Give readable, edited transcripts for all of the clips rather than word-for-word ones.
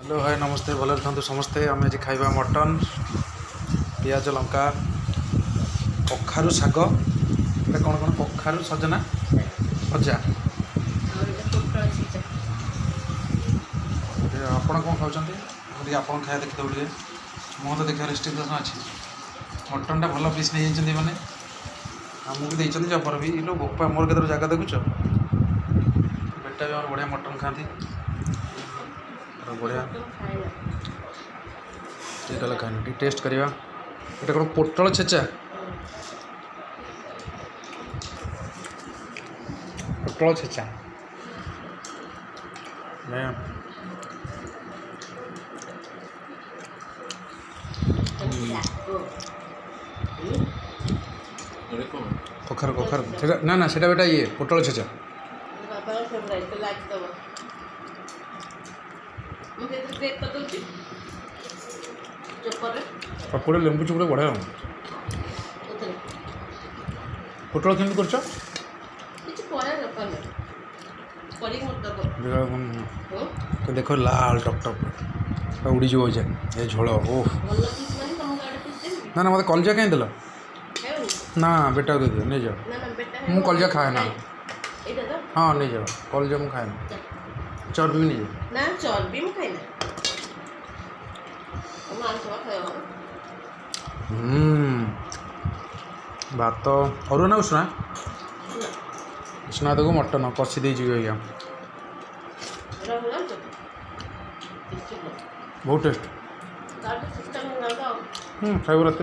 hello hi नमस्ते भले था समस्ते आम आज खाइबा मटन पियाज लंका कखारु शाग कौन कौन कखारु सजना भजा ଆପଣ କ'ଣ ଖାଉଛନ୍ତି ଟିକେ ଆପଣ ଖାଇବା ଦେଖିଦେବୁ ଟିକେ ମୁଁ ତ ଦେଖିବା ରେଷ୍ଟ୍ରିକ୍ସନ୍ ଅଛି ମଟନ୍ଟା ଭଲ ପିସ୍ ନେଇଯାଇଛନ୍ତି ମାନେ ଆମକୁ ଦେଇଛନ୍ତି ଜବର ବି ଲୋ ବୋପା ମୋର କେତେଟା ଜାଗା ଦେଖୁଛ ବେଟା ବି ଆମର ବଢ଼ିଆ ମଟନ୍ ଖାଆନ୍ତି ବଢ଼ିଆ ଟିକେ ଗଲେ ଖାଇନି ଟିକେ ଟେଷ୍ଟ କରିବା ଏଇଟା କ'ଣ ପୋଟଳ ଛେଚା ପୋଟଳ ଛେଚା कखार कखार ना ना सेटा बेटा ये पोटल छेचा पकड़े लेंबू चुपड़े बढ़िया पोटल केमती कर देखो लाल टक टक उड़ी जो ये झोल ओह ना ना मतलब कलजा कहीं दिल ना बेटा दे दियो नहीं जाओ मु कलजा खाए ना हाँ नहीं जाओ कलजा मु खाए ना चर्बी भी नहीं जाओ ना चर्बी मु खाए ना भात अरुआ ना उसना उसना देखो मटन कषि दे आज्ञा बहुत टेस्ट खाइब रात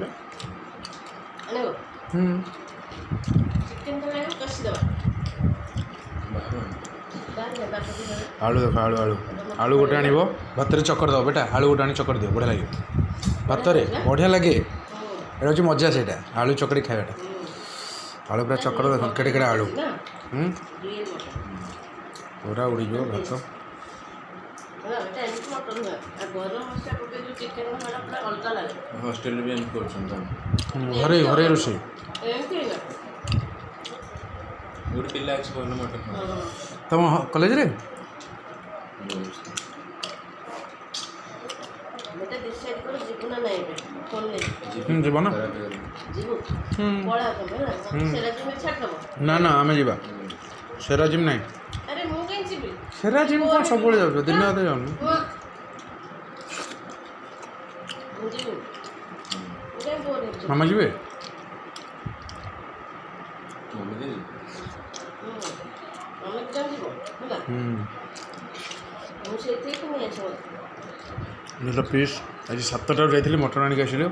आलू देख आलू आलू आलू गोटे आण भात चकर दब बेटा आलू गोटे आनी चकर दियो बढ़िया लगे भात बढ़िया लगे ये हूँ मजा से आलू चकड़ी खाइबाटा आलू पूरा चकर देख केड़े केड़े आलू पूरा उड़ी जाओ भात हॉस्टेल भी घरे घरे रोषे तुम कॉलेज रे जीव ना ना आम जा सेरा जिम ना सेरा जिम कौन सब जाओ दिन रात जाऊन मामा जी पीस आज 7टार जाइए मटन आनिक आसिल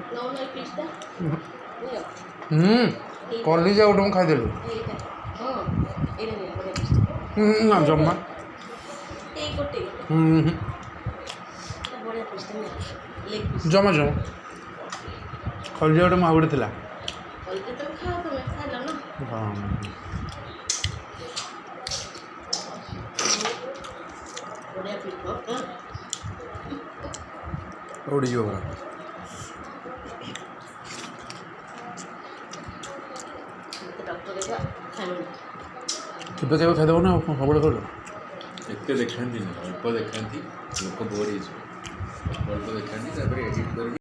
कलिजा गोटे मुझे खाईदेलु ना जमा जमा जमा कलिजा गोटे मुझे गोटे उड़ी जो केवे केवे खाईदेव ना सब कर एत देखा अल्प देखा लोक बोर हो देखा एडिट कर